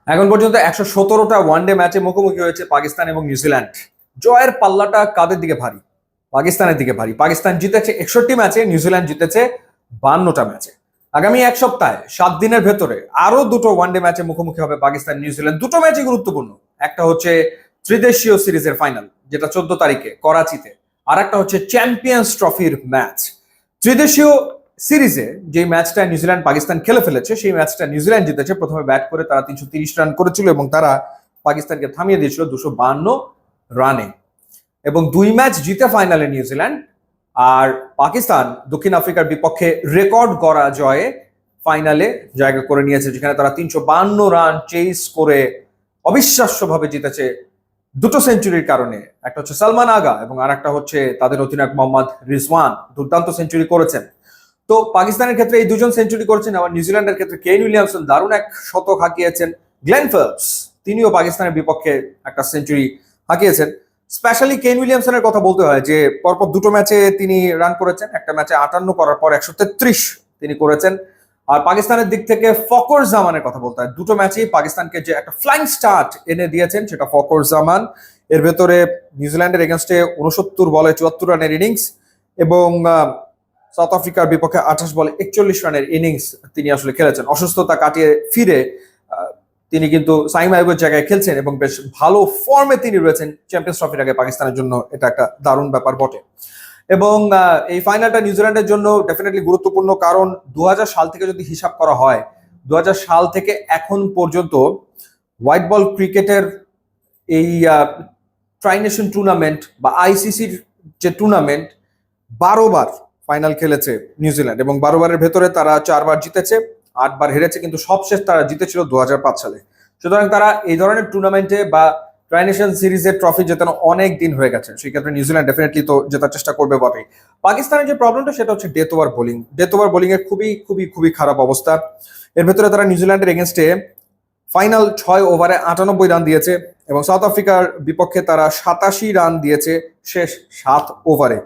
এখন পর্যন্ত ১১৭টা ওয়ানডে ম্যাচে মুখোমুখি হয়েছে পাকিস্তান এবং নিউজিল্যান্ড। জয়ের পাল্লাটা কাদের দিকে ভারী? পাকিস্তানের দিকে ভারী। পাকিস্তান জিতেছে ৬১ ম্যাচে, নিউজিল্যান্ড জিতেছে ৫২টা ম্যাচে। আগামী এক সপ্তাহে ৭ দিনের ভেতরে আরো দুটো ওয়ানডে ম্যাচে মুখোমুখি হবে পাকিস্তান নিউজিল্যান্ড। দুটো ম্যাচই গুরুত্বপূর্ণ। একটা হচ্ছে ত্রিদেশীয় সিরিজের ফাইনাল, যেটা ১৪ তারিখে করাচিতে। আর একটা হচ্ছে চ্যাম্পিয়ন্স ট্রফির ম্যাচ। ত্রিদেশীয় সিরিজে যে ম্যাচটা নিউজিল্যান্ড পাকিস্তান খেলে ফেলেছে, সেই ম্যাচটা নিউজিল্যান্ড জিতেছে। প্রথমে ব্যাট করে তারা ৩৩০ রান করেছিল এবং তারা পাকিস্তানকে থামিয়ে দিয়েছিল ২৫২ রানে, এবং ২ ম্যাচ জিতে ফাইনালে নিউজিল্যান্ড। আর পাকিস্তান দক্ষিণ আফ্রিকার বিপক্ষে রেকর্ড গড়া জয়ে ফাইনালে জায়গা করে নিয়েছে, যেখানে তারা ৩৫২ রান চেস করে অবিশ্বাস্যভাবে জিতেছে দুটো সেঞ্চুরির কারণে। একটা হচ্ছে সালমান আগা এবং আর একটা হচ্ছে তাদের অধিনায়ক মোহাম্মদ রিজওয়ান, দুর্দান্ত সেঞ্চুরি করেছেন। তো পাকিস্তানের ক্ষেত্রে এই দুজন সেঞ্চুরি করেছেন, আবার নিউজিল্যান্ডের ক্ষেত্রে কেন উইলিয়ামসন দারুণ এক শতক হাঁকিয়েছেন। গ্লেন ফিলিপস তিনিও পাকিস্তানের বিপক্ষে একটা সেঞ্চুরি হাঁকিয়েছেন। স্পেশালি কেন উইলিয়ামসনের কথা বলতে হয় যে পরপর দুটো ম্যাচে তিনি রান করেছেন। একটা ম্যাচে ৫৮ করার পর ১৩৩ তিনি করেছেন। আর পাকিস্তানের দিক থেকে ফকর জামানের কথা বলতে হয়, দুটো ম্যাচেই পাকিস্তানকে যে একটা ফ্লাইং স্টার্ট এনে দিয়েছেন সেটা ফকর জামান। এর ভেতরে নিউজিল্যান্ডের এগেনস্টে ৬৯ বলে ৭৪ রানের ইনিংস, এবং সাউথ আফ্রিকার বিপক্ষে ২৮ বলে ৪১ রানের ইনিংস তিনি আসলে খেলেছেন। অসুস্থতা কাটিয়ে ফিরে তিনি কিন্তু সাইম আইবের জায়গায় খেলছেন এবং বেশ ভালো ফর্মে তিনি রয়েছেন চ্যাম্পিয়ন্স ট্রফির আগে পাকিস্তানের জন্য। এটা একটা দারুণ ব্যাপার বটে। এবং এই ফাইনালটা নিউজিল্যান্ডের জন্য ডেফিনেটলি গুরুত্বপূর্ণ, কারণ ২০০০ সাল থেকে যদি হিসাব করা হয়, ২০০০ সাল থেকে এখন পর্যন্ত হোয়াইট বল ক্রিকেটের এই ট্রাই নেশন টুর্নামেন্ট বা আইসিসির যে টুর্নামেন্ট, ১২ বার ফাইনাল খেলেছে নিউজিল্যান্ড, এবং ১২ বারের ভেতরে তারা ৪ বার জিতেছে, ৮ বার হেরেছে, কিন্তু সবশেষ তারা জিতেছিল ২০০৫ সালে। সুতরাং তারা এই ধরনের টুর্নামেন্টে বা ট্রাই নেশন সিরিজের ট্রফি জেতানো অনেক দিন হয়ে গেছে। সেই ক্ষেত্রে নিউজিল্যান্ড ডেফিনেটলি তো জেতার চেষ্টা করবে বটেই। পাকিস্তানের যে প্রবলেমটা সেটা হচ্ছে death over bowling. Death over bowling এর খুবই খুবই খুবই খারাপ অবস্থা। এর ভেতরে তারা নিউজিল্যান্ডের এগেনস্টে ফাইনাল ৬ ওভারে ৯৮ রান দিয়েছে, এবং সাউথ আফ্রিকার বিপক্ষে তারা ৮৭ রান দিয়েছে শেষ ৭ ওভারে।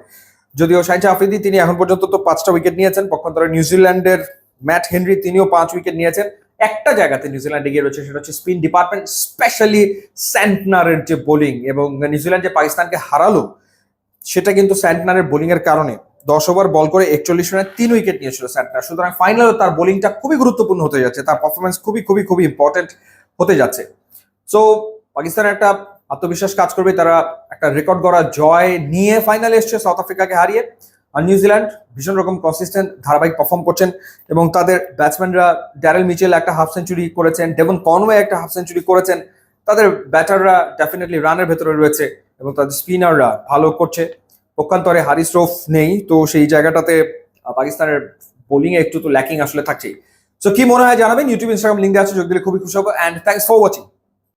যদিও শাহিন আফ্রিদি তিনি এখন পর্যন্ত তো ৫টা উইকেট নিয়েছেন, পক্ষান্তরে নিউজিল্যান্ডের ম্যাট হেনরি তিনিও ৫ উইকেট নিয়েছেন। একটা জায়গাতে নিউজিল্যান্ড এগিয়ে রয়েছে, সেটা হচ্ছে স্পিন ডিপার্টমেন্ট, স্পেশালি স্যান্টনারের যে বোলিং। এবং নিউজিল্যান্ড যে পাকিস্তানকে হারালো সেটা কিন্তু স্যান্টনারের বোলিং এর কারণে। ১০ ওভার বল করে ৪১ রানে ৩ উইকেট নিয়েছিল স্যান্টনার। সুতরাং ফাইনালে তার বোলিংটা খুবই গুরুত্বপূর্ণ হতে যাচ্ছে, তার পারফরমেন্স খুবই খুবই খুবই ইম্পর্টেন্ট হতে যাচ্ছে। সো পাকিস্তানের একটা আত্মবিশ্বাস কাজ করবে, তারা একটা রেকর্ড গড়া জয় নিয়ে ফাইনালে এসছে সাউথ আফ্রিকাকে হারিয়ে। আর নিউজিল্যান্ড ভীষণ রকম কনসিস্টেন্ট ধারাবাহিক পারফর্ম করছেন, এবং তাদের ব্যাটসম্যানরা ড্যারেল মিচেল একটা হাফ সেঞ্চুরি করেছেন, ডেভন কনওয়ে একটা হাফ সেঞ্চুরি করেছেন। তাদের ব্যাটাররা ডেফিনেটলি রানের ভেতরে রয়েছে, এবং তাদের স্পিনাররা ভালো করছে। পক্ষান্তরে হারিস রৌফ নেই, তো সেই জায়গাটাতে পাকিস্তানের বোলিং এ একটু তো ল্যাকিং আসলে থাকছেই। সো কি মনে হয় জানাবেন, ইউটিউব ইনস্টাগ্রাম লিঙ্ক দেওয়া আছে, যোগ দিলে খুবই খুশি হবো। And thanks for watching.